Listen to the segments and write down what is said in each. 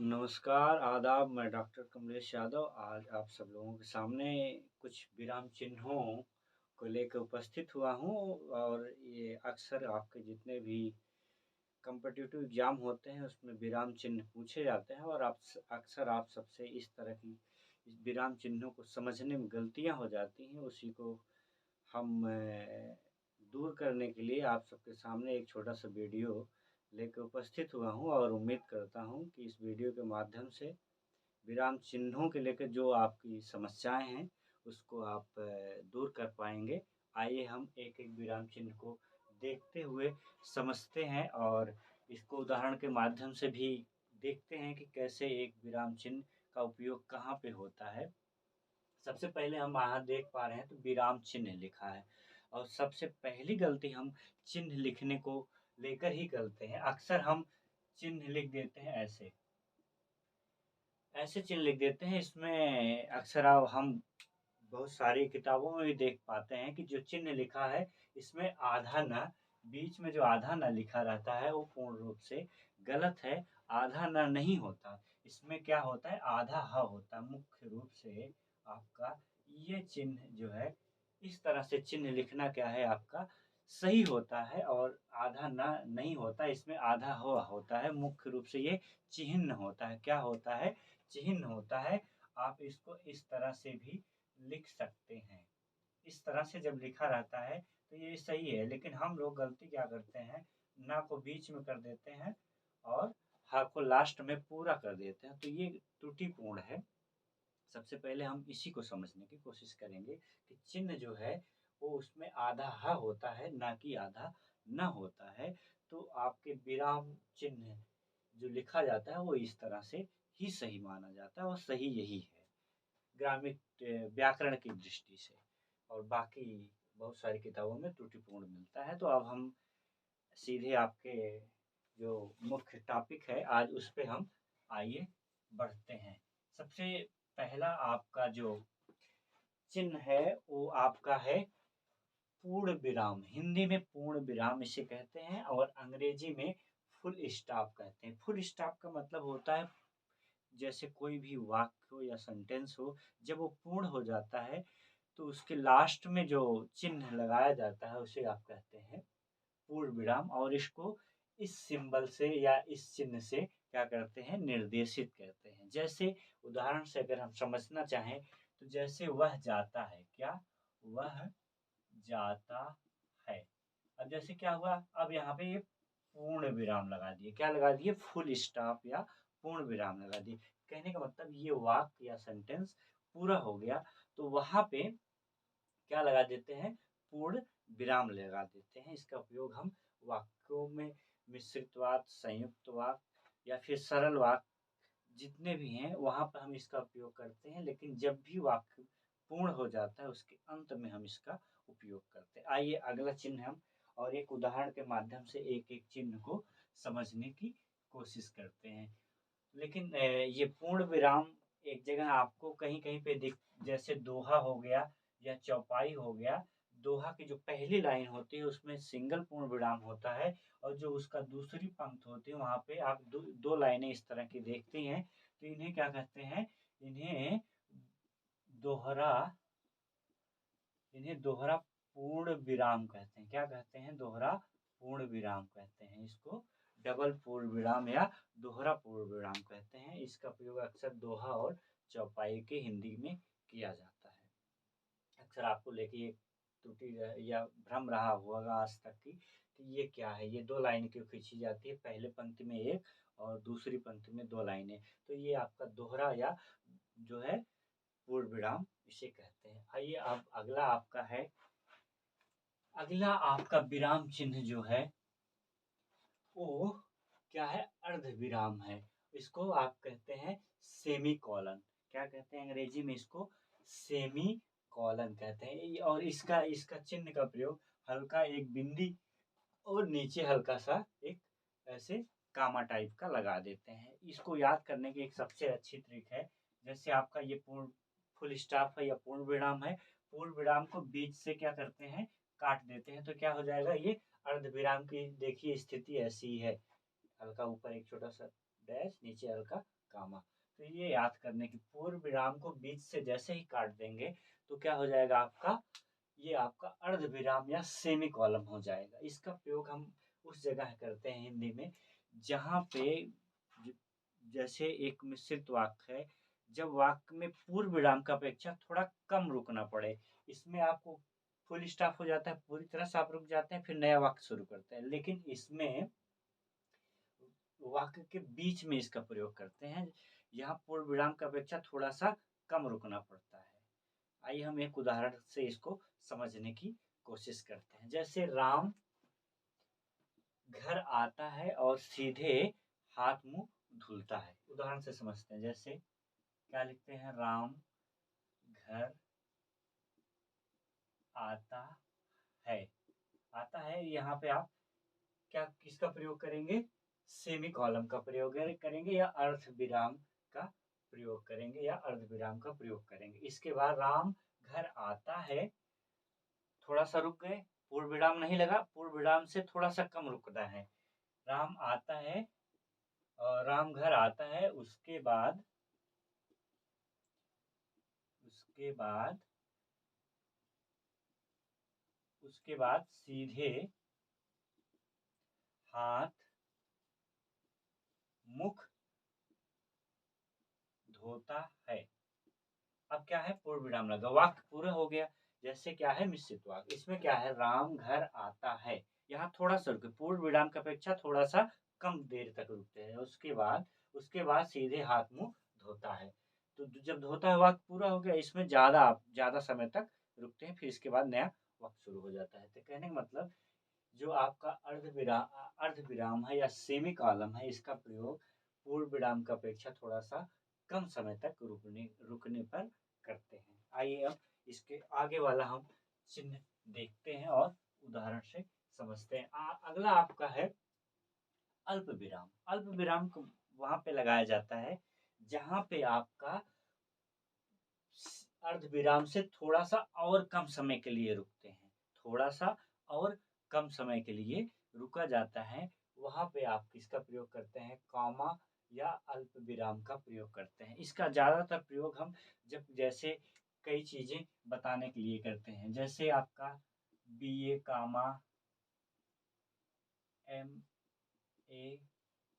नमस्कार, आदाब। मैं डॉक्टर कमलेश यादव आज आप सब लोगों के सामने कुछ विराम चिन्हों को लेकर उपस्थित हुआ हूँ और ये अक्सर आपके जितने भी कॉम्पिटिटिव एग्ज़ाम होते हैं उसमें विराम चिन्ह पूछे जाते हैं और अक्सर आप सबसे इस तरह की इस विराम चिन्हों को समझने में गलतियाँ हो जाती हैं। उसी को हम दूर करने के लिए आप सबके सामने एक छोटा-सा वीडियो लेकर उपस्थित हुआ हूँ और उम्मीद करता हूँ कि इस वीडियो के माध्यम से विराम चिन्हों के लेकर जो आपकी समस्याएँ हैं, उसको आप दूर कर पाएँगे। आइए हम एक-एक विराम चिन्ह को देखते हुए समझते हैं और इसको उदाहरण के माध्यम से भी देखते हैं कि कैसे एक विराम चिन्ह का उपयोग कहाँ पे होता है। सबसे पहले हम यहाँ देख पा रहे हैं तो विराम चिन्ह लिखा है और सबसे पहली गलती हम चिन्ह लिखने को लेकर ही करते हैं। अक्सर हम चिन्ह लिख देते हैं ऐसे। ऐसे चिन्ह लिख देते हैं, इसमें अक्सर हम बहुत सारी किताबों में भी देख पाते हैं कि जो चिन्ह लिखा है, इसमें आधा न, बीच में जो आधा न लिखा रहता है, वो पूर्ण रूप से गलत है। आधा न नहीं होता, इसमें क्या होता है, आधा ह होता है। मुख्य रूप से आपका ये चिन्ह जो है, इस तरह से चिन्ह लिखना क्या है आपका सही होता है और आधा न नहीं होता, इसमें आधा ह होता है। मुख्य रूप से ये चिह्न होता है। क्या होता है? चिह्न होता है। आप इसको इस तरह से भी लिख सकते हैं। इस तरह से जब लिखा रहता है तो ये सही है, लेकिन हम लोग गलती क्या करते हैं, ना को बीच में कर देते हैं और हा को लास्ट में पूरा कर देते हैं, तो ये त्रुटिपूर्ण है। सबसे पहले हम इसी को समझने की कोशिश करेंगे कि चिन्ह जो है वो उसमें आधा ह होता है, ना कि आधा न होता है। तो आपके विराम चिन्ह जो लिखा जाता है वो इस तरह से ही सही माना जाता है और सही यही है ग्रामिक व्याकरण की दृष्टि से। और बाकी बहुत सारी किताबों में त्रुटिपूर्ण मिलता है। तो अब हम सीधे आपके जो मुख्य टॉपिक है आज उस पे हम आइए बढ़ते हैं। सबसे पहला आपका जो चिन्ह है वो आपका है पूर्ण विराम। हिंदी में पूर्ण विराम इसे कहते हैं और अंग्रेजी में फुल स्टॉप कहते हैं। फुल स्टॉप का मतलब होता है जैसे कोई भी वाक्य हो या सेंटेंस हो, जब वो पूर्ण हो जाता है तो उसके लास्ट में जो चिन्ह लगाया जाता है उसे आप कहते हैं पूर्ण विराम और इसको इस सिंबल से या इस चिन्ह से क्या करते हैं, निर्देशित करते हैं। जैसे उदाहरण से अगर हम समझना चाहें तो जैसे वह जाता है, क्या? वह जाता है। अब जैसे क्या हुआ, अब यहाँ पे ये पूर्ण विराम लगा दिए। क्या लगा दिए? फुल स्टॉप या पूर्ण विराम लगा दिए। कहने का मतलब ये वाक्य या सेंटेंस पूरा हो गया, तो वहाँ पे क्या लगा देते हैं? पूर्ण विराम लगा देते हैं। इसका उपयोग हम वाक्यों में मिश्रित वाक्य, संयुक्त वाक्य या फिर सरल वाक्य जितने भी हैं वहाँ पर हम इसका उपयोग करते हैं, लेकिन जब भी वाक्य पूर्ण हो जाता है उसके अंत में हम इसका उपयोग करते हैं। आइए अगला चिन्ह हम और एक उदाहरण के माध्यम से एक-एक चिन्ह को समझने की कोशिश करते हैं। लेकिन ये पूर्ण विराम एक जगह आपको कहीं-कहीं पे दिख, जैसे दोहा हो गया या चौपाई हो गया। दोहा की जो पहली लाइन होती है उसमें सिंगल पूर्ण विराम होता है और जो उसका दूसरी पंक्ति होती है वहाँ पे आप दो लाइनें इस तरह की देखती हैं, तो इन्हें क्या कहते हैं? इन्हें दोहरा इन्हें दोहरा पूर्ण विराम कहते हैं। क्या कहते हैं? दोहरा पूर्ण विराम कहते हैं। इसको डबल पूर्ण विराम या दोहरा पूर्ण विराम कहते हैं। इसका प्रयोग अक्सर दोहा और चौपाई के हिंदी में किया जाता है। अक्सर आपको लेके ये त्रुटि या भ्रम रहा होगा आज तक कि ये क्या है? ये 2 लाइन क्यों खींची जाती है? पहले पंक्ति में 1 और दूसरी पंक्ति में 2 लाइनें। तो ये आपका दोहरा या जो है पूर्ण विराम इसे कहते हैं। आइए अब अगला आपका विराम चिन्ह जो है वो क्या है? अर्धविराम है। इसको आप कहते हैं सेमीकोलन। क्या कहते हैं अंग्रेजी में? इसको सेमीकोलन कहते हैं। और इसका इसका चिन्ह का प्रयोग हल्का एक बिंदी और नीचे हल्का सा एक ऐसे कामा टाइप का लगा देते हैं। इसको याद करने की एक सबसे अच्छी ट्रिक है, जैसे आपका ये पूर्ण फुल स्टॉप है या पूर्ण विराम है, पूर्ण विराम को बीच से क्या करते हैं? काट देते हैं, तो क्या हो जाएगा? ये अर्धविराम की देखिए स्थिति ऐसी ही है। हल्का ऊपर एक छोटा सा डैश, नीचे हल्का कामा। तो ये याद करने की, पूर्ण विराम को बीच से जैसे ही काट देंगे तो क्या हो जाएगा आपका, ये आपका अर्ध विराम या सेमी कॉलम हो जाएगा। इसका प्रयोग हम उस जगह करते हैं हिंदी में जहाँ पे जैसे एक मिश्रित वाक्य है, जब वाक्य में पूर्ण विराम का अपेक्षा थोड़ा कम रुकना पड़े। इसमें आपको फुल स्टॉप हो जाता है, पूरी तरह से आप रुक जाते हैं, फिर नया वाक्य शुरू करते हैं। लेकिन इसमें वाक्य के बीच में इसका प्रयोग करते हैं, यहाँ पूर्ण विराम की अपेक्षा थोड़ा सा कम रुकना पड़ता है। आइए हम एक उदाहरण से इसको समझने की कोशिश करते हैं। जैसे राम घर आता है और सीधे हाथ मुंह धुलता है। उदाहरण से समझते हैं। जैसे क्या लिखते हैं, राम घर आता है। आता है, यहाँ पे आप क्या किसका प्रयोग करेंगे, सेमी कॉलम का प्रयोग करेंगे या अर्ध विराम का प्रयोग करेंगे या अर्ध विराम का प्रयोग करेंगे। इसके बाद राम घर आता है, थोड़ा सा रुक गए, पूर्ण विराम नहीं लगा, पूर्ण विराम से थोड़ा सा कम रुकना है। राम आता है और राम घर आता है, उसके बाद सीधे हाथ मुख धोता है। अब क्या है, पूर्ण विराम लगा, वाक्य पूरा हो गया। जैसे क्या है, मिश्रित वाक्य। इसमें क्या है, राम घर आता है, यहाँ थोड़ा सा रुके, पूर्ण विराम की अपेक्षा थोड़ा सा कम देर तक रुकते हैं। उसके बाद सीधे हाथ मुंह धोता है। तो जब धोता है वाक्य पूरा हो गया, इसमें ज्यादा समय तक रुकते हैं, फिर इसके बाद नया वाक्य शुरू हो जाता है। तो कहने का मतलब, जो आपका अर्ध विराम है या सेमी कॉलम है, इसका प्रयोग पूर्ण विराम की अपेक्षा थोड़ा सा कम समय तक रुकने पर करते हैं। आइए अब इसके आगे वाला हम चिन्ह देखते हैं और उदाहरण से समझते हैं। अगला आपका है अल्प विराम। अल्प विराम को वहां पे लगाया जाता है जहां पे आपका अर्ध विराम से थोड़ा सा और कम समय के लिए रुकते हैं, थोड़ा सा और कम समय के लिए रुका जाता है। वहां पे आप किसका प्रयोग करते हैं, कॉमा या अल्प विराम का प्रयोग करते हैं। इसका ज्यादातर प्रयोग हम जब जैसे कई चीजें बताने के लिए करते हैं। जैसे आपका BA कामा, MA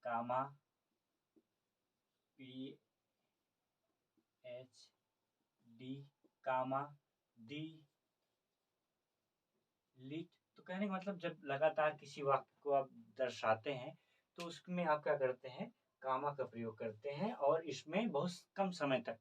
कामा, PhD कामा, D लीट। तो कहने का मतलब, जब लगातार किसी वाक्य को आप दर्शाते हैं तो उसमें आप क्या करते हैं, कामा का प्रयोग करते हैं, और इसमें बहुत कम समय तक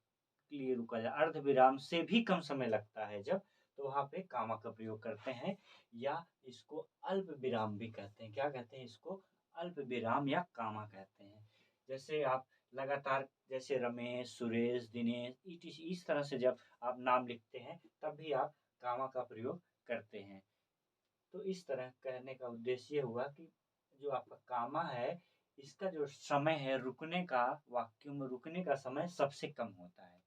के लिए रुका जाए, अर्ध विराम से भी कम समय लगता है जब, तो वहां पे कामा का प्रयोग करते हैं। या इसको अल्प विराम भी कहते हैं। क्या कहते हैं इसको, अल्प विराम या कामा कहते हैं। जैसे आप लगातार, जैसे रमेश, सुरेश, दिनेश, इस तरह से जब आप नाम लिखते हैं तब भी आप कामा का प्रयोग करते हैं। तो इस तरह कहने का उद्देश्य ये हुआ कि जो आपका कामा है, इसका जो समय है रुकने का, वाक्यों में रुकने का समय सबसे कम होता है।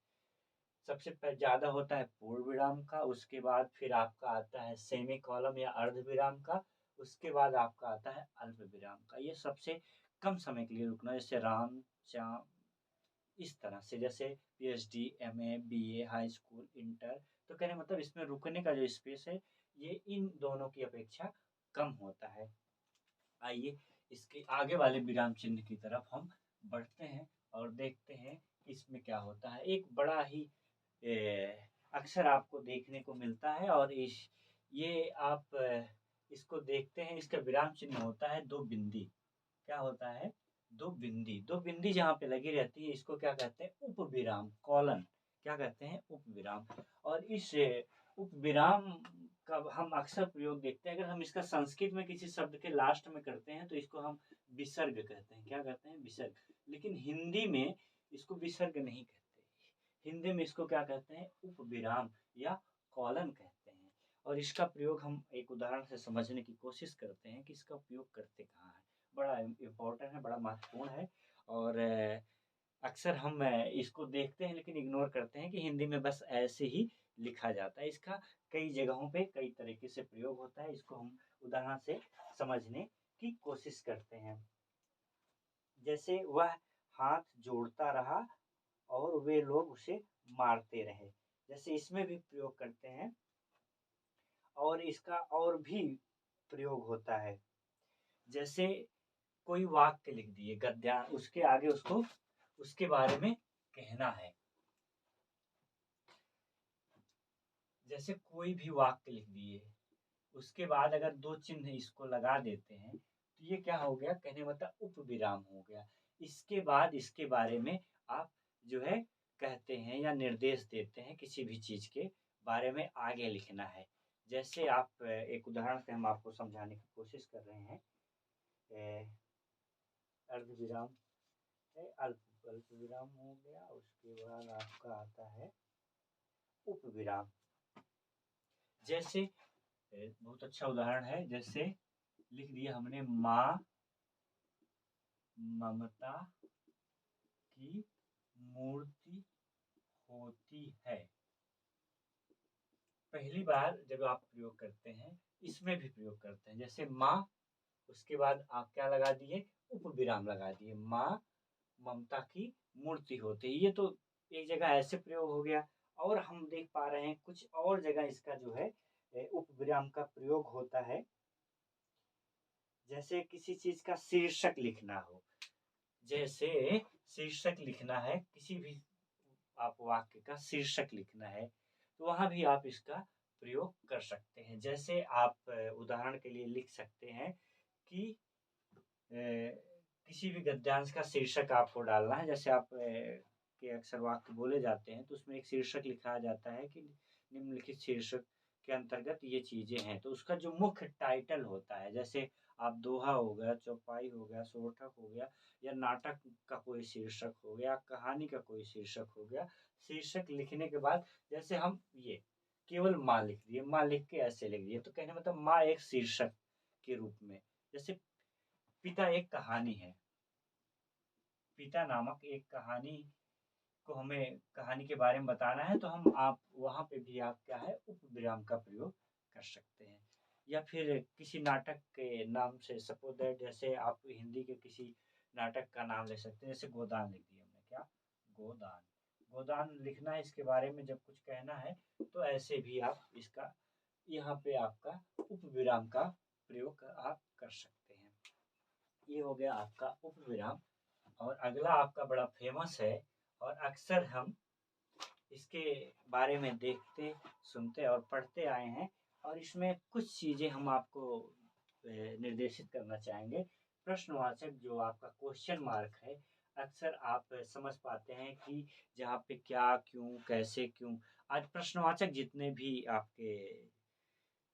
सबसे ज्यादा होता है पूर्ण विराम का, उसके बाद फिर आपका आता है सेमी कॉलम या अर्ध विराम का, उसके बाद आपका आता है अल्प विराम का। ये सबसे कम समय के लिए रुकना। जैसे राम, श्याम, इस तरह से, जैसे PhD, MA, BA, high school, inter. तो कहने मतलब, इसमें रुकने का जो स्पेस है ये इन दोनों की अपेक्षा कम होता है। आइए इसके आगे वाले विराम चिन्ह की तरफ हम बढ़ते हैं और देखते हैं कि इसमें क्या होता है। एक बड़ा ही अक्सर आपको देखने को मिलता है, और ये आप इसको देखते हैं, इसका विराम चिन्ह होता है दो बिंदी। क्या होता है, दो बिंदी जहाँ पे लगी रहती है, इसको क्या कहते हैं, उप विराम, कॉलन। क्या कहते हैं, उप विराम। और इस उप विराम का हम अक्सर प्रयोग देखते हैं। अगर हम इसका संस्कृत में किसी शब्द के लास्ट में करते हैं तो इसको हम विसर्ग कहते हैं। क्या कहते हैं, विसर्ग। लेकिन हिंदी में इसको विसर्ग नहीं कहते, हिंदी में इसको क्या कहते हैं, उप विराम या कॉलन कहते हैं। और इसका प्रयोग हम एक उदाहरण से समझने की कोशिश करते हैं कि इसका उपयोग करते कहाँ हैं। बड़ा इम्पोर्टेंट है, बड़ा महत्वपूर्ण है। और अक्सर हम इसको देखते हैं लेकिन इग्नोर करते हैं कि हिंदी में बस ऐसे ही लिखा जाता है। इसका कई जगहों पे कई तरीके से प्रयोग होता है, इसको हम उदाहरण से समझने की कोशिश करते हैं। जैसे वह हाथ जोड़ता रहा और वे लोग उसे मारते रहे। जैसे इसमें भी प्रयोग करते हैं और इसका और भी प्रयोग होता है। जैसे कोई वाक्य लिख दिए गद्य, उसके आगे उसको उसके बारे में कहना है। जैसे कोई भी वाक्य लिख दिए, उसके बाद अगर दो चिन्ह इसको लगा देते हैं तो ये क्या हो गया, कहने मतलब उपविराम हो गया। इसके बाद इसके बारे में आप जो है कहते हैं या निर्देश देते हैं, किसी भी चीज के बारे में आगे लिखना है। जैसे आप एक उदाहरण से हम आपको समझाने की कोशिश कर रहे हैं। अर्ध विराम है, अल्प अल्प विराम हो गया, उसके बाद आपका आता है उप विराम। जैसे बहुत अच्छा उदाहरण है, जैसे लिख दिया हमने माँ ममता की मूर्ति होती है। पहली बार जब आप प्रयोग करते हैं, इसमें भी प्रयोग करते हैं। जैसे माँ, उसके बाद आप क्या लगा दिए, उप विराम लगा दिए, माँ ममता की मूर्ति होती है। ये तो एक जगह ऐसे प्रयोग हो गया। और हम देख पा रहे हैं कुछ और जगह इसका जो है उप विराम का प्रयोग होता है। जैसे किसी चीज का शीर्षक लिखना हो, जैसे शीर्षक लिखना है, किसी भी आप वाक्य का शीर्षक लिखना है, तो वहां भी आप इसका प्रयोग कर सकते हैं। जैसे आप उदाहरण के लिए लिख सकते हैं कि किसी भी गद्यांश का शीर्षक आपको डालना है। जैसे आप के अक्सर वाक्य बोले जाते हैं तो उसमें एक शीर्षक लिखा जाता है कि निम्नलिखित शीर्षक के अंतर्गत ये चीजें हैं, तो उसका जो मुख्य टाइटल होता है, जैसे आप दोहा हो गया, चौपाई हो गया, सोरठक हो गया, या नाटक का कोई शीर्षक हो गया, कहानी का कोई शीर्षक हो गया। शीर्षक लिखने के बाद जैसे हम ये केवल माँ लिख दिए, माँ लिख के ऐसे लिख दिए, तो कहने मतलब माँ एक शीर्षक के रूप में। जैसे पिता एक कहानी है, पिता नामक एक कहानी को हमें कहानी के बारे में बताना है, तो हम आप वहां पे भी आप क्या है, उप विराम का प्रयोग कर सकते हैं। या फिर किसी नाटक के नाम से, सपोज दैट जैसे आप हिंदी के किसी नाटक का नाम ले सकते हैं। जैसे गोदान लिख दिया हमने, क्या गोदान, गोदान लिखना है, इसके बारे में जब कुछ कहना है तो ऐसे भी आप इसका यहाँ पे आपका उप विराम का प्रयोग आप कर सकते हैं। ये हो गया आपका उप विराम। और अगला आपका बड़ा फेमस है और अक्सर हम इसके बारे में देखते, सुनते और पढ़ते आए हैं। और इसमें कुछ चीजें हम आपको निर्देशित करना चाहेंगे। प्रश्नवाचक जो आपका क्वेश्चन मार्क है, अक्सर आप समझ पाते हैं कि जहाँ पे क्या, क्यों, कैसे, क्यों, आज प्रश्नवाचक जितने भी आपके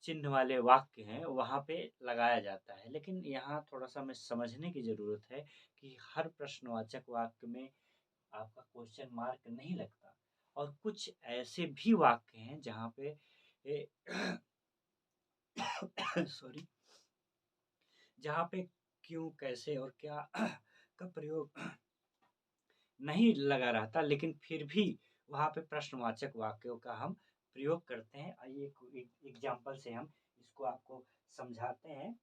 चिन्ह वाले वाक्य हैं वहाँ पे लगाया जाता है। लेकिन यहाँ थोड़ा सा हमें समझने की ज़रूरत है कि हर प्रश्नवाचक वाक्य में आपका क्वेश्चन मार्क नहीं लगता। और कुछ ऐसे भी वाक्य हैं जहाँ पे सॉरी, जहाँ पे क्यों, कैसे और क्या का प्रयोग नहीं लगा रहता, लेकिन फिर भी वहाँ पे प्रश्नवाचक वाक्यों का हम प्रयोग करते हैं। आइए एक एग्जाम्पल से हम इसको आपको समझाते हैं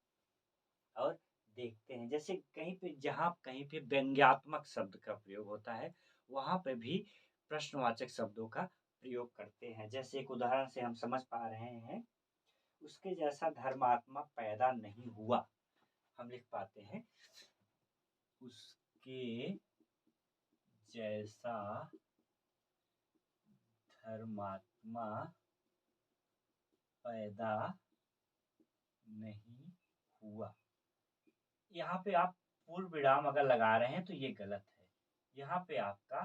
और देखते हैं। जैसे कहीं पे, जहाँ कहीं पे व्यंग्यात्मक शब्द का प्रयोग होता है, वहाँ पे भी प्रश्नवाचक शब्दों का प्रयोग करते हैं। जैसे एक उदाहरण से हम समझ पा रहे हैं, उसके जैसा धर्मात्मा पैदा नहीं हुआ। हम लिख पाते हैं, उसके जैसा धर्मात्मा पैदा नहीं हुआ। यहाँ पे आप पूर्ण विराम अगर लगा रहे हैं तो ये गलत है। यहाँ पे आपका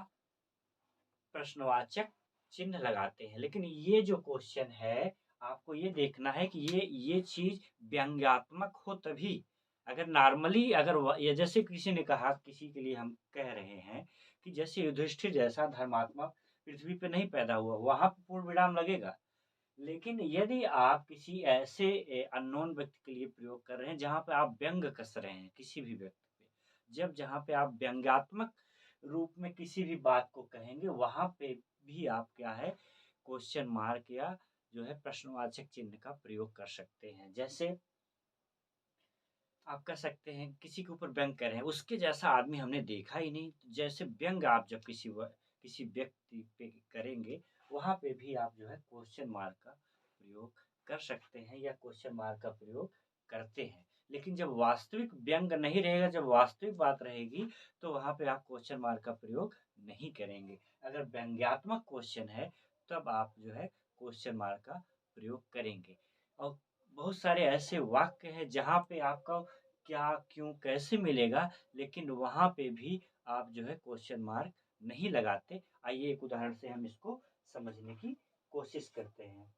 प्रश्नवाचक चिन्ह लगाते हैं। लेकिन ये जो क्वेश्चन है, आपको ये देखना है कि ये चीज व्यंग्यात्मक हो तभी। अगर नॉर्मली अगर ये जैसे किसी ने कहा, किसी के लिए हम कह रहे हैं कि जैसे युधिष्ठिर जैसा धर्मात्मा पृथ्वी पे नहीं पैदा हुआ, वहां पे पूर्ण विराम लगेगा। लेकिन यदि आप किसी ऐसे अननोन व्यक्ति के लिए प्रयोग कर रहे हैं जहाँ पे आप व्यंग कस रहे हैं किसी भी व्यक्ति पे, जब जहाँ पे आप व्यंग्यात्मक रूप में किसी भी बात को कहेंगे, वहां पे भी आप क्या है, क्वेश्चन मार्क या जो है प्रश्नवाचक चिन्ह का प्रयोग कर सकते हैं। जैसे आप कह सकते हैं किसी के ऊपर व्यंग कर रहे हैं, उसके जैसा आदमी हमने देखा ही नहीं। तो जैसे व्यंग आप जब किसी व्यक्ति पे करेंगे, वहाँ पे भी आप जो है क्वेश्चन मार्क का प्रयोग कर सकते हैं या क्वेश्चन मार्क का प्रयोग करते हैं। लेकिन जब वास्तविक व्यंग नहीं रहेगा, जब वास्तविक बात रहेगी, तो वहाँ पे आप क्वेश्चन मार्क का प्रयोग नहीं करेंगे। अगर व्यंग्यात्मक क्वेश्चन है, तब आप जो है क्वेश्चन मार्क का प्रयोग करेंगे। और बहुत सारे ऐसे वाक्य हैं जहाँ पे आपका क्या, क्यों, कैसे मिलेगा, लेकिन वहाँ पे भी आप जो है क्वेश्चन मार्क नहीं लगाते। आइए एक उदाहरण से हम इसको समझने की कोशिश करते हैं।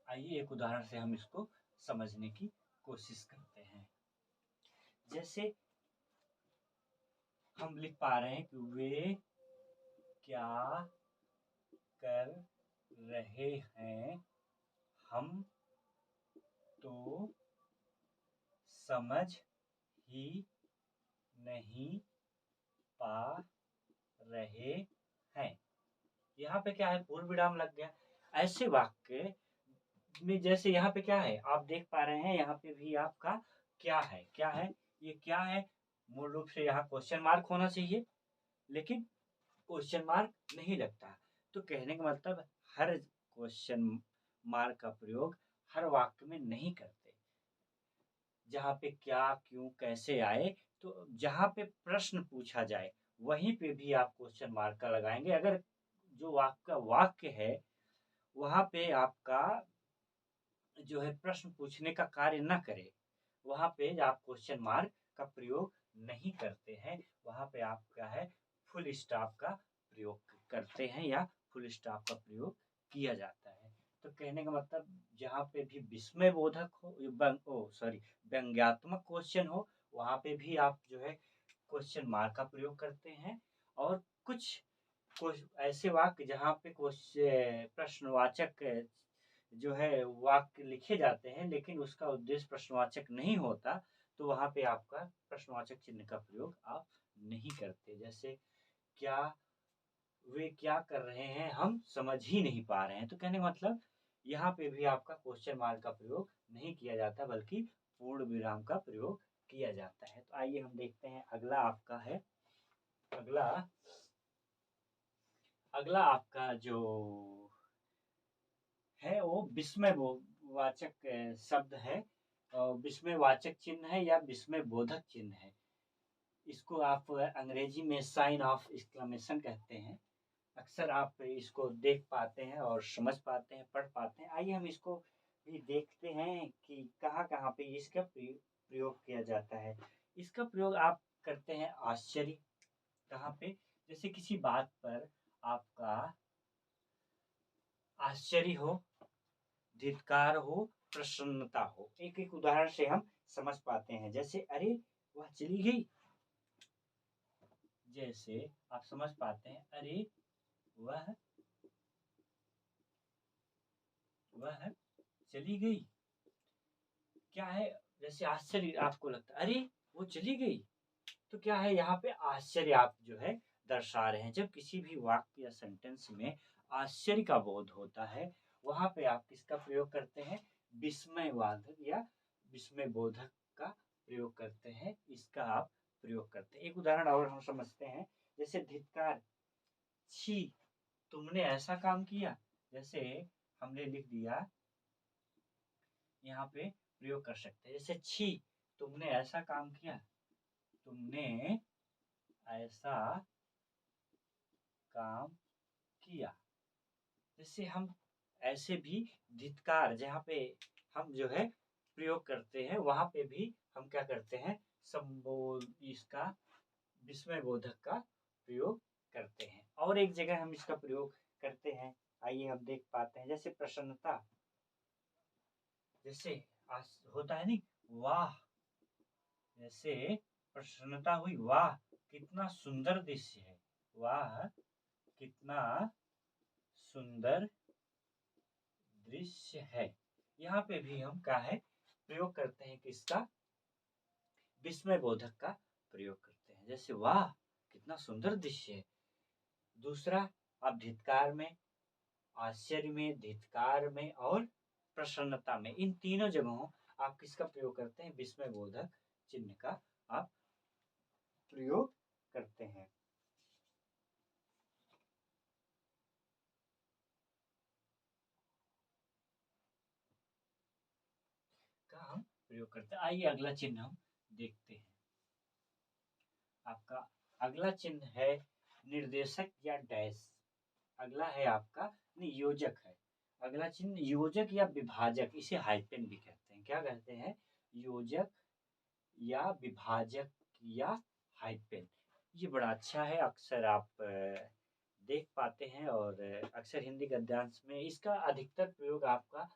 आइए एक उदाहरण से हम इसको समझने की कोशिश करते हैं। जैसे हम लिख पा रहे हैं कि वे क्या कर रहे हैं, हम तो समझ ही नहीं पा रहे हैं। यहाँ पे क्या है, पूर्ण विराम लग गया। ऐसे वाक्य में जैसे यहाँ पे क्या है, आप देख पा रहे हैं, यहाँ पे भी आपका क्या है, क्या है, ये क्या है। मूल रूप से यहाँ क्वेश्चन मार्क होना चाहिए, लेकिन क्वेश्चन मार्क नहीं लगता। तो कहने का मतलब, हर क्वेश्चन मार्क का प्रयोग हर वाक्य में नहीं करते। जहाँ पे क्या, क्यों, कैसे आए, तो जहाँ पे प्रश्न पूछा जाए, वहीं पे भी आप क्वेश्चन मार्क का लगाएंगे। अगर जो आपका वाक्य है, वहाँ पे आपका जो है प्रश्न पूछने का कार्य न करे, वहाँ पे आप क्वेश्चन मार्क का प्रयोग नहीं करते हैं। वहाँ पे आप क्या है, फुल स्टॉप का प्रयोग करते हैं या फुल स्टॉप का प्रयोग किया जाता है। तो कहने का मतलब, जहाँ पे भी विस्मय बोधक हो, व्यंग्यात्मक क्वेश्चन हो, वहाँ पे भी आप जो है क्वेश्चन मार्क का प्रयोग करते हैं। और कुछ ऐसे वाक्य जहाँ पे प्रश्नवाचक जो है वाक्य लिखे जाते हैं, लेकिन उसका उद्देश्य प्रश्नवाचक नहीं होता, तो वहाँ पे आपका प्रश्नवाचक चिन्ह का प्रयोग आप नहीं करते। जैसे क्या, वे क्या कर रहे हैं, हम समझ ही नहीं पा रहे हैं। तो कहने का मतलब, यहाँ पे भी आपका क्वेश्चन मार्क का प्रयोग नहीं किया जाता, बल्कि पूर्ण विराम का प्रयोग किया जाता है। तो आइए हम देखते हैं, अगला आपका है, अगला अगला आपका जो है वो विस्मय वाचक शब्द है, विस्मय वाचक चिन्ह है या विस्मय बोधक चिन्ह है। इसको आप अंग्रेजी में साइन ऑफ एक्सक्लेमेशन कहते हैं। अक्सर आप इसको देख पाते हैं और समझ पाते हैं, पढ़ पाते हैं। आइए हम इसको भी देखते हैं कि कहाँ कहाँ पे इसका प्रयोग किया जाता है। इसका प्रयोग आप करते हैं आश्चर्य, कहाँ पे, जैसे किसी बात पर आपका आश्चर्य हो, धिक्कार हो, प्रसन्नता हो। एक एक उदाहरण से हम समझ पाते हैं। जैसे अरे वह चली गई, जैसे आप समझ पाते हैं, अरे वह वह चली गई। क्या है, जैसे आश्चर्य आपको लगता है, अरे वो चली गई, तो क्या है, यहाँ पे आश्चर्य आप जो है दर्शा रहे हैं। जब किसी भी वाक्य या सेंटेंस में आश्चर्य का बोध होता है, वहां पे आप किसका प्रयोग करते हैं, विस्मयवादक या विस्मय बोधक का प्रयोग करते हैं। इसका आप प्रयोग करते हैं। एक उदाहरण और हम समझते हैं, जैसे धिक्कार, छी, तुमने ऐसा काम किया। जैसे हमने लिख दिया, यहाँ पे प्रयोग कर सकते हैं। जैसे छी, तुमने ऐसा काम किया, तुमने ऐसा काम किया। जैसे हम ऐसे भी धिक्कार, जहाँ पे हम जो है प्रयोग करते हैं, वहां पे भी हम क्या करते हैं, संबोध, इसका विस्मय बोधक का प्रयोग करते हैं। और एक जगह हम इसका प्रयोग करते हैं, आइए हम देख पाते हैं। जैसे प्रसन्नता, जैसे होता है नहीं, वाह, जैसे प्रसन्नता हुई, वाह कितना सुंदर दृश्य है, वाह कितना सुंदर दृश्य है। यहाँ पे भी हम क्या है, प्रयोग करते हैं किसका, विस्मय बोधक का प्रयोग करते हैं। जैसे वाह कितना सुंदर दृश्य है। दूसरा, आप धिक्कार में, आश्चर्य में, धिक्कार में और प्रसन्नता में, इन तीनों जगहों आप किसका प्रयोग करते हैं? विस्मय बोधक चिन्ह का आप प्रयोग करते हैं। का हम प्रयोग करते हैं। आइए अगला चिन्ह हम देखते हैं। आपका अगला चिन्ह है निर्देशक या डैश। अगला है आपका योजक है। अगला चिन्ह योजक या विभाजक, इसे हाइपेन भी कहते हैं। क्या कहते हैं? योजक या विभाजक या हाइपेन। ये बड़ा अच्छा है, अक्सर आप देख पाते हैं और अक्सर हिंदी गद्यांश में इसका अधिकतर प्रयोग आपका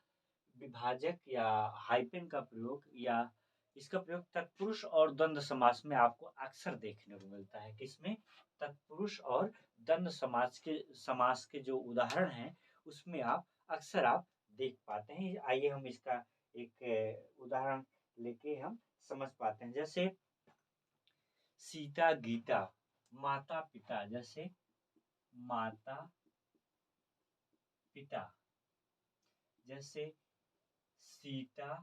विभाजक या हाइपेन का प्रयोग या इसका प्रयोग तत्पुरुष और द्वंद्व समास में आपको अक्सर देखने को मिलता है। किसमें? तत्पुरुष और द्वंद्व समास के जो उदाहरण हैं उसमें आप अक्सर आप देख पाते हैं। आइए हम इसका एक उदाहरण लेके हम समझ पाते हैं। जैसे सीता गीता, माता पिता। जैसे माता पिता, जैसे सीता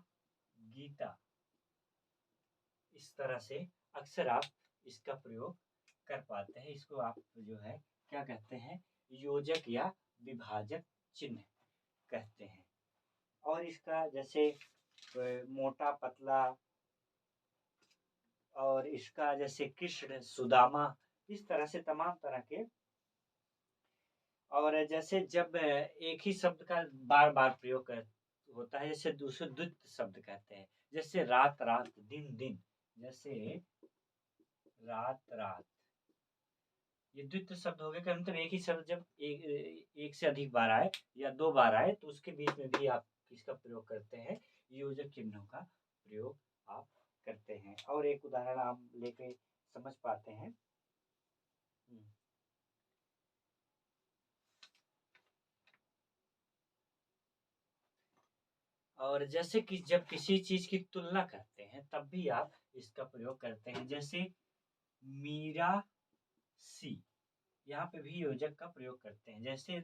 गीता। इस तरह से अक्सर आप इसका प्रयोग कर पाते हैं। इसको आप जो है क्या कहते हैं? योजक या विभाजक चिन्ह कहते हैं। और इसका जैसे मोटा पतला, और इसका जैसे कृष्ण सुदामा, इस तरह से तमाम तरह के। और जैसे जब एक ही शब्द का बार बार प्रयोग होता है, जैसे दूसरे द्वित्व शब्द कहते हैं। जैसे रात रात, दिन दिन। जैसे रात रात, ये द्वित्व शब्द हो गए कि मतलब एक ही शब्द जब एक से अधिक बार आए या दो बार आए तो उसके बीच में भी आप किसका प्रयोग करते हैं? योजक चिन्हों का प्रयोग आप करते हैं। और एक उदाहरण आप लेके समझ पाते हैं। और जैसे कि जब किसी चीज की तुलना करते हैं तब भी आप इसका प्रयोग करते हैं। जैसे मीरा सी, यहाँ पे भी योजक का प्रयोग करते हैं। जैसे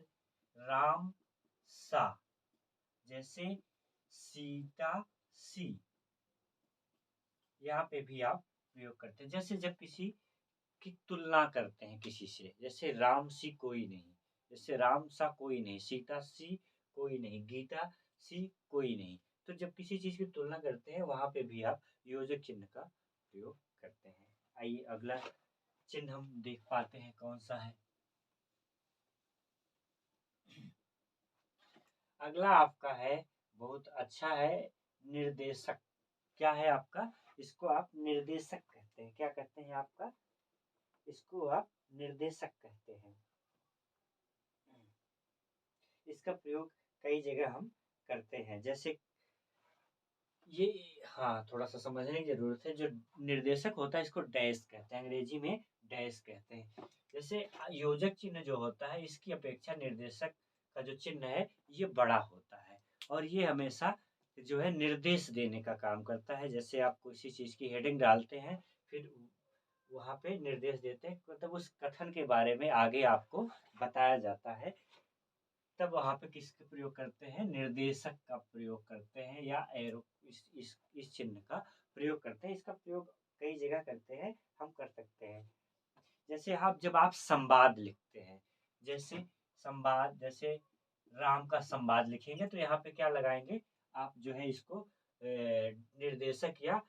राम सा, जैसे सीता सी, यहाँ पे भी आप प्रयोग करते हैं। जैसे जब किसी की तुलना करते हैं किसी से, जैसे राम सी कोई नहीं, जैसे राम सा कोई नहीं, सीता सी कोई नहीं, गीता सी कोई नहीं। तो जब किसी चीज की तुलना करते हैं वहां पे भी आप योजक चिन्ह का प्रयोग करते हैं। आइए अगला चिन्ह हम देख पाते हैं कौन सा है। अगला आपका है, बहुत अच्छा है, निर्देशक। क्या है आपका? इसको आप निर्देशक कहते हैं। क्या कहते हैं आपका? इसको आप निर्देशक कहते हैं। इसका प्रयोग कई जगह हम करते हैं। जैसे ये, हाँ, थोड़ा सा समझने की जरूरत है। जो निर्देशक होता है इसको डैश कहते हैं, अंग्रेजी में डैश कहते हैं। जैसे योजक चिन्ह जो होता है इसकी अपेक्षा निर्देशक का जो चिन्ह है ये बड़ा होता है और ये हमेशा जो है निर्देश देने का काम करता है। जैसे आप किसी चीज की हेडिंग डालते हैं, फिर वहां पे निर्देश देते हैं, मतलब उस कथन के बारे में आगे आपको बताया जाता है। तब वहां पे किसका प्रयोग करते हैं? निर्देशक का प्रयोग करते हैं या एरो, इस चिन्ह का प्रयोग करते हैं। इसका प्रयोग कई जगह करते हैं, हम कर सकते हैं। जैसे जब आप संवाद लिखते हैं, जैसे संवाद, जैसे राम का संवाद लिखेंगे तो यहाँ पे क्या लगाएंगे? आप जो है इसको निर्देशक या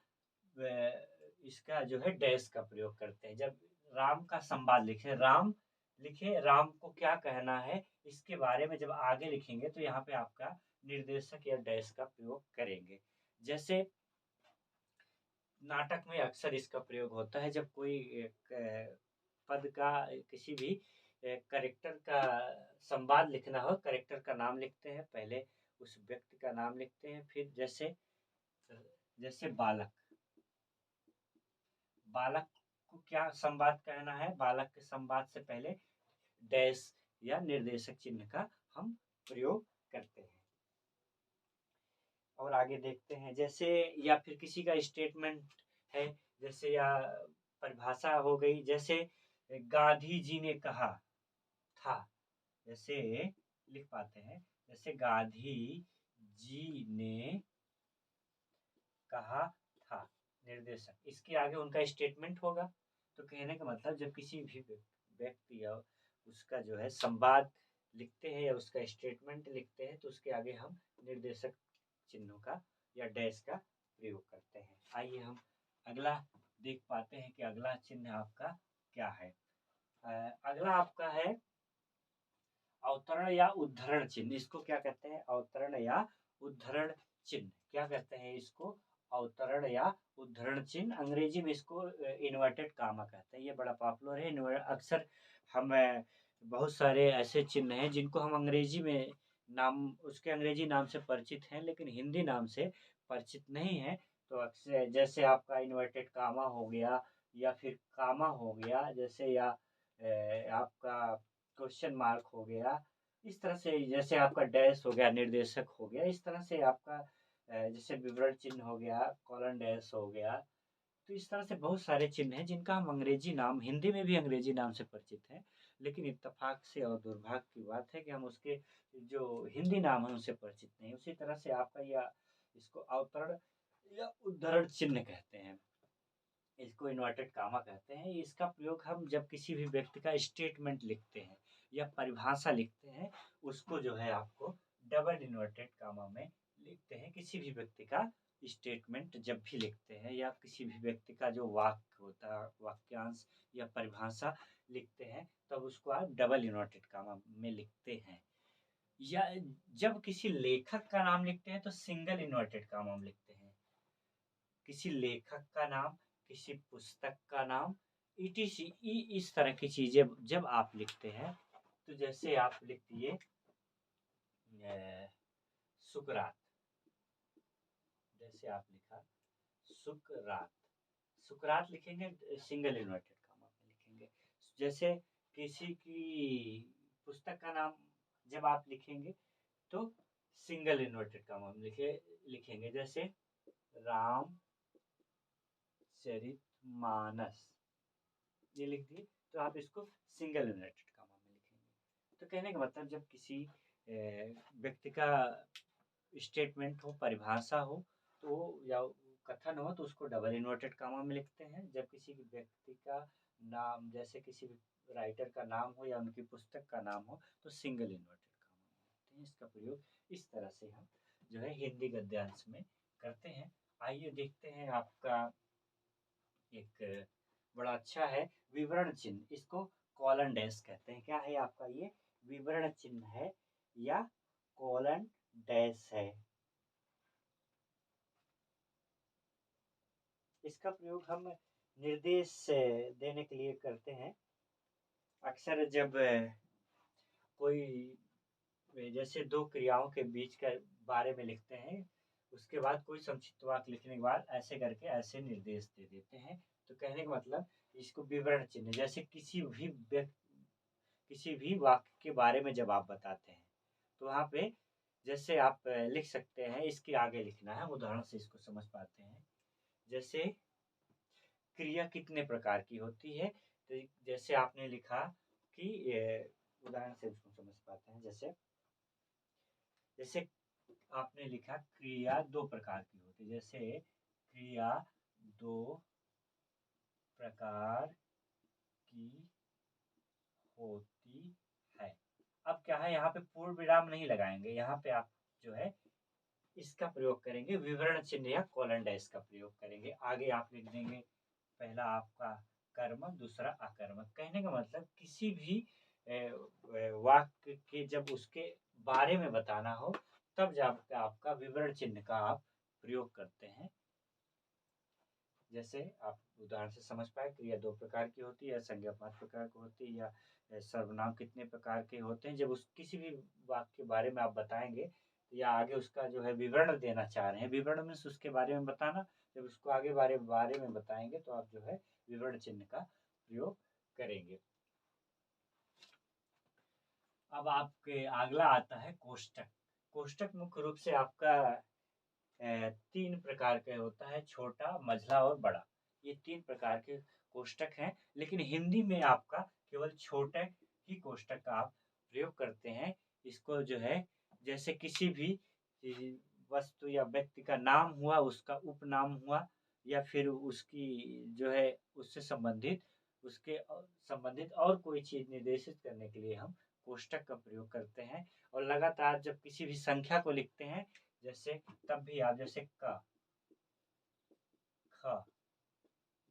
इसका जो है डैश का प्रयोग करते हैं। जब राम का संवाद लिखे, राम लिखे, राम को क्या कहना है इसके बारे में जब आगे लिखेंगे तो यहाँ पे आपका निर्देशक या डैश का प्रयोग करेंगे। जैसे नाटक में अक्सर इसका प्रयोग होता है। जब कोई एक पद का, किसी भी करेक्टर का संवाद लिखना हो, करेक्टर का नाम लिखते हैं, पहले उस व्यक्ति का नाम लिखते हैं, फिर जैसे जैसे बालक, बालक को क्या संवाद कहना है, बालक के संवाद से पहले डैश या निर्देशक चिन्ह का हम प्रयोग करते हैं। और आगे देखते हैं। जैसे या फिर किसी का स्टेटमेंट है, जैसे या परिभाषा हो गई। जैसे गांधी जी ने कहा था, जैसे लिख पाते हैं। जैसे गांधी जी ने कहा था। निर्देशक, इसके आगे उनका स्टेटमेंट होगा। तो कहने का मतलब जब किसी भी व्यक्ति या उसका जो है संवाद लिखते हैं या उसका स्टेटमेंट लिखते हैं तो उसके आगे हम निर्देशक चिन्हों का या डैश का प्रयोग करते हैं। आइए हम अगला देख पाते हैं कि अगला चिन्ह आपका क्या है। अगला आपका है अवतरण या उद्धरण चिन्ह। इसको क्या कहते हैं? अवतरण या उद्धरण चिन्ह। क्या कहते हैं इसको? अवतरण या उद्धरण चिन्ह। अंग्रेजी में इसको इन्वर्टेड कामा कहते हैं। ये बड़ा पॉपुलर है। अक्सर हम बहुत सारे ऐसे चिन्ह हैं जिनको हम अंग्रेजी में नाम उसके अंग्रेजी नाम से परिचित हैं लेकिन हिंदी नाम से परिचित नहीं है। तो अक्सर जैसे आपका इन्वर्टेड कामा हो गया या फिर कामा हो गया, जैसे या आपका क्वेश्चन मार्क हो गया, इस तरह से जैसे आपका डैश हो गया, निर्देशक हो गया, इस तरह से आपका जैसे विवरण चिन्ह हो गया, कॉलन डैश हो गया। तो इस तरह से बहुत सारे चिन्ह हैं जिनका हम अंग्रेजी नाम, हिंदी में भी अंग्रेजी नाम से परिचित हैं, लेकिन इत्तेफाक से और दुर्भाग्य की बात है कि हम उसके जो हिंदी नाम है उनसे परिचित नहीं। उसी तरह से आपका यह इसको अवतरण या उद्धरण चिन्ह कहते हैं। इसको इन्वर्टेड कामा कहते हैं। इसका प्रयोग हम जब किसी भी व्यक्ति का स्टेटमेंट लिखते हैं या परिभाषा लिखते हैं, उसको जो है आपको डबल इन्वर्टेड कामा में लिखते हैं। किसी भी व्यक्ति का स्टेटमेंट जब भी लिखते हैं या किसी भी व्यक्ति का जो वाक्य होता है, वाक्यांश या परिभाषा लिखते हैं, तब उसको आप डबल इन्वर्टेड कामा में लिखते हैं। या जब किसी लेखक का नाम लिखते हैं तो सिंगल इन्वर्टेड कामा में लिखते हैं। किसी लेखक का नाम, किसी पुस्तक का नाम, ईटीसी इस तरह की चीजें जब आप लिखते हैं तो जैसे आप लिख दिए सुकरात, जैसे आप लिखा सुकरात, सुकरात लिखेंगे सिंगल इन्वर्टेड कामा में लिखेंगे। जैसे किसी की पुस्तक का नाम जब आप लिखेंगे तो सिंगल इन्वर्टेड कामा में लिखेंगे। जैसे राम चरितमानस, ये लिख दिए तो आप इसको सिंगल इन्वर्टेड कामा में लिखेंगे। तो कहने का मतलब जब किसी व्यक्ति का स्टेटमेंट हो, परिभाषा हो, तो या कथन हो तो उसको डबल इन्वर्टेड कामा में लिखते हैं। जब किसी व्यक्ति का नाम, जैसे किसी राइटर का नाम हो या उनकी पुस्तक का नाम हो, तो सिंगल इन्वर्टेड कामा में लिखते हैं। इसका प्रयोग इस तरह से हम जो है हिंदी गद्यांश में करते हैं। आइए देखते हैं आपका एक बड़ा अच्छा है विवरण चिन्ह। इसको कॉलन डैश कहते हैं। क्या है आपका ये? विवरण चिन्ह है या कॉलन डैश है। इसका प्रयोग हम निर्देश देने के लिए करते हैं। अक्सर जब कोई जैसे दो क्रियाओं के बीच के बारे में लिखते हैं, उसके बाद कोई संक्षिप्त वाक्य लिखने के बाद ऐसे करके ऐसे निर्देश दे देते हैं। तो कहने का मतलब इसको विवरण चिन्ह, जैसे किसी भी वाक्य के बारे में जब आप बताते हैं तो वहाँ पे जैसे आप लिख सकते हैं, इसके आगे लिखना है, उदाहरण से इसको समझ पाते हैं। जैसे क्रिया कितने प्रकार की होती है, तो जैसे आपने लिखा कि उदाहरण से उसको समझ पाते हैं। जैसे जैसे आपने लिखा क्रिया दो प्रकार की होती है। जैसे क्रिया दो प्रकार की होती है। अब क्या है, यहाँ पे पूर्ण विराम नहीं लगाएंगे, यहाँ पे आप जो है इसका प्रयोग करेंगे, विवरण चिन्ह या कोलन डैश का प्रयोग करेंगे। आगे आप लिख देंगे पहला आपका कर्म, दूसरा अकर्मक। कहने का मतलब किसी भी वाक्य के जब उसके बारे में बताना हो तब जब आपका विवरण चिन्ह का आप प्रयोग करते हैं। जैसे आप उदाहरण से समझ पाए, क्रिया दो प्रकार की होती है, संज्ञा 5 प्रकार की होती है, या सर्वनाम कितने प्रकार के होते हैं। जब उस किसी भी वाक्य के बारे में आप बताएंगे या आगे उसका जो है विवरण देना चाह रहे हैं, विवरण में उसके बारे में बताना, जब उसको आगे बारे में बताएंगे तो आप जो है विवरण चिन्ह का प्रयोग करेंगे। अब आपके अगला आता है कोष्टक। कोष्टक मुख्य रूप से आपका 3 प्रकार का होता है, छोटा, मझला और बड़ा। ये 3 प्रकार के कोष्टक हैं, लेकिन हिंदी में आपका केवल छोटे ही कोष्टक का आप प्रयोग करते हैं। इसको जो है जैसे किसी भी वस्तु या व्यक्ति का नाम हुआ, उसका उपनाम हुआ, या फिर उसकी जो है उससे संबंधित उसके संबंधित और कोई चीज़ निर्देशित करने के लिए हम कोष्ठक का प्रयोग करते हैं। और लगातार जब किसी भी संख्या को लिखते हैं, जैसे तब भी आप जैसे क, ख,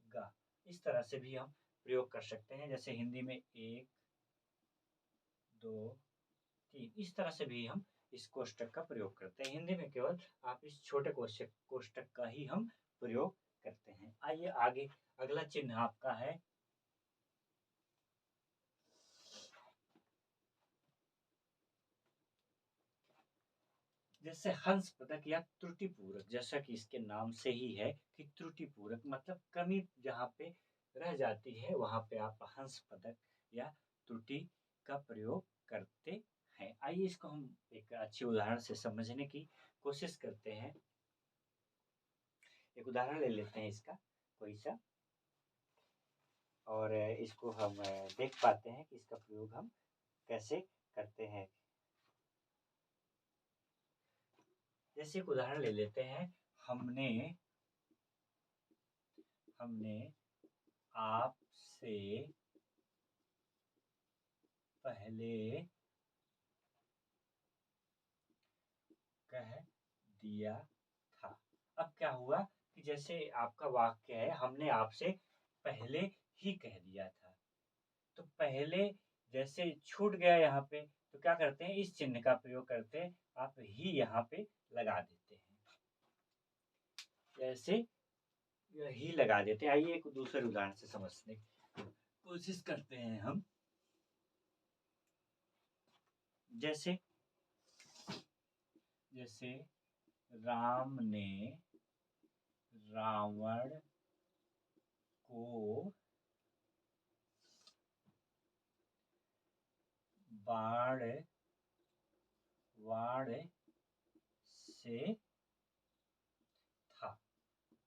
ग, इस तरह से भी हम प्रयोग कर सकते हैं। जैसे हिंदी में 1, 2, 3, इस तरह से भी हम इस कोष्ठक का प्रयोग करते हैं। हिंदी में केवल आप इस छोटे कोष्ठक का ही हम प्रयोग करते हैं। आइए आगे, अगला चिन्ह आपका है जैसे हंस पदक या त्रुटि पूरक। जैसा कि इसके नाम से ही है कि त्रुटि पूरक मतलब कमी जहाँ पे रह जाती है वहां पे आप हंस पदक या त्रुटि का प्रयोग करते हैं। आइए इसको हम एक अच्छे उदाहरण से समझने की कोशिश करते हैं। एक उदाहरण ले लेते हैं इसका कोई सा, और इसको हम देख पाते हैं कि इसका प्रयोग हम कैसे करते हैं। जैसे एक उदाहरण ले लेते हैं, हमने आपसे पहले कह दिया था। अब क्या हुआ कि जैसे आपका वाक्य है, हमने आपसे पहले ही कह दिया था, तो पहले जैसे छूट गया यहाँ पे, तो क्या करते हैं, इस चिन्ह का प्रयोग करते हैं, आप ही यहाँ पे लगा देते हैं, जैसे ही लगा देते हैं। आइए एक दूसरे उदाहरण से समझने की कोशिश करते हैं हम। जैसे राम ने रावण को बाण से था।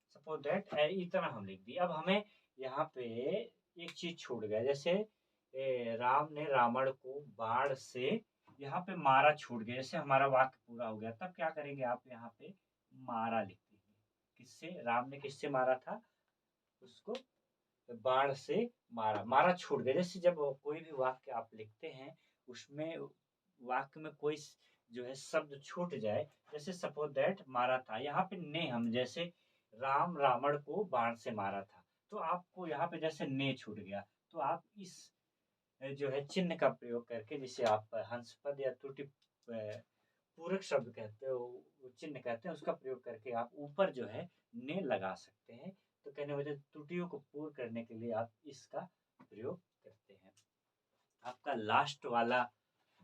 सपोज दैट इतना हम लिख दिए। अब हमें यहाँ पे एक चीज छूट गया, जैसे राम ने रावण को बाण से यहाँ पे मारा छूट गया। जैसे हमारा वाक्य पूरा हो गया, तब क्या करेंगे, आप यहाँ पे मारा लिख देंगे। किससे, राम ने किससे मारा था, उसको बाण से मारा, मारा छूट गया। जैसे जब कोई भी वाक्य आप लिखते हैं, उसमें वाक्य में कोई जो है शब्द छूट जाए, जैसे सपोज दैट मारा था, यहाँ पे ने हम जैसे राम रावण को बाण से मारा था, तो आपको यहाँ पे जैसे ने छूट गया, तो आप इस जो है चिन्ह का प्रयोग करके, जिसे आप हंसपद या त्रुटि पूरक शब्द कहते हो, चिन्ह कहते हैं, उसका प्रयोग करके आप ऊपर जो है ने लगा सकते हैं। तो कहने वजह त्रुटियों को पूर्ण करने के लिए आप इसका प्रयोग करते हैं। आपका लास्ट वाला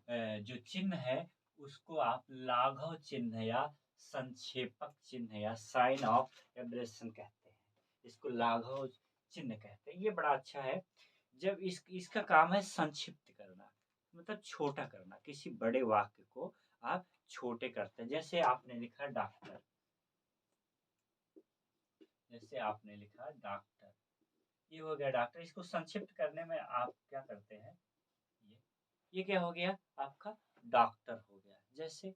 जो चिन्ह है, उसको आप लाघव चिन्ह या संक्षेपक चिन्ह या साइन ऑफ एब्रेशन कहते हैं। इसको लाघव चिन्ह कहते हैं। ये बड़ा अच्छा है। जब इसका काम है संक्षिप्त करना, मतलब छोटा करना। किसी बड़े वाक्य को आप छोटे करते हैं। जैसे आपने लिखा डॉक्टर, ये हो गया डॉक्टर। इसको संक्षिप्त करने में आप क्या करते हैं, ये क्या हो गया, आपका डॉक्टर हो गया। जैसे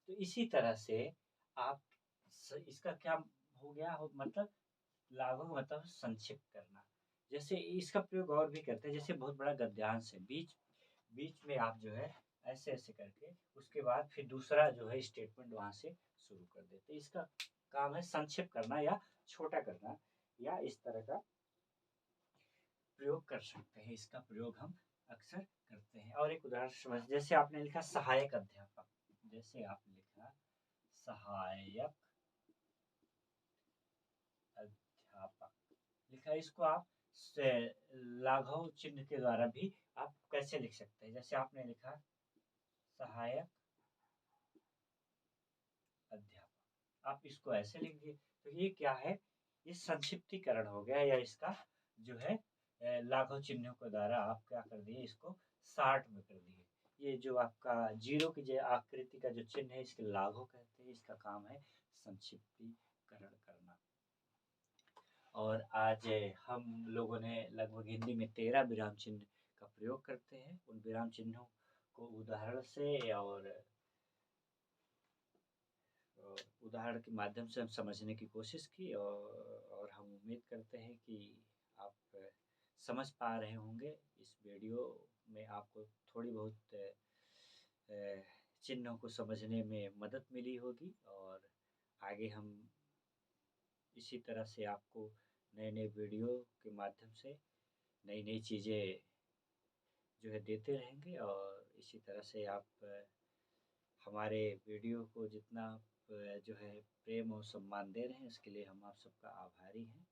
तो इसी तरह से आप इसका क्या हो गया मतलब लागू मतलब संक्षिप्त करना। जैसे इसका प्रयोग और भी करते हैं, जैसे बहुत बड़ा गद्यांश है, बीच बीच में आप जो है ऐसे ऐसे करके उसके बाद फिर दूसरा जो है स्टेटमेंट वहां से शुरू कर देते हैं। इसका काम है संक्षिप्त करना या छोटा करना, या इस तरह का प्रयोग कर सकते हैं। इसका प्रयोग हम अक्सर करते हैं। और एक उदाहरण समझ, जैसे आपने लिखा सहायक अध्यापक, जैसे आपने लिखा सहायक अध्यापक लिखा, इसको आप लाघव चिन्ह के द्वारा भी आप कैसे लिख सकते हैं। जैसे आपने लिखा सहायक अध्यापक, आप इसको ऐसे लिख दिए, तो ये क्या है, ये संक्षिप्तीकरण हो गया, या इसका जो है लाघव चिन्हों के द्वारा आप क्या कर दिए, इसको शार्ट में कर दिए। ये जो आपका जीरो की जो आकृति का जो चिन्ह है, इसके लाघव कहते हैं। इसका काम है संक्षिप्तीकरण करना। और आज हम लोगों ने लगभग हिंदी में 13 विराम चिन्ह का प्रयोग करते हैं। उन विराम चिन्हों को उदाहरण से और उदाहरण के माध्यम से हम समझने की कोशिश की और हम उम्मीद करते हैं कि आप समझ पा रहे होंगे। इस वीडियो में आपको थोड़ी बहुत चिन्हों को समझने में मदद मिली होगी और आगे हम इसी तरह से आपको नए-नए वीडियो के माध्यम से नई-नई चीज़ें जो है देते रहेंगे और इसी तरह से आप हमारे वीडियो को जितना आप जो है प्रेम और सम्मान दे रहे हैं, इसके लिए हम आप सबका आभारी हैं।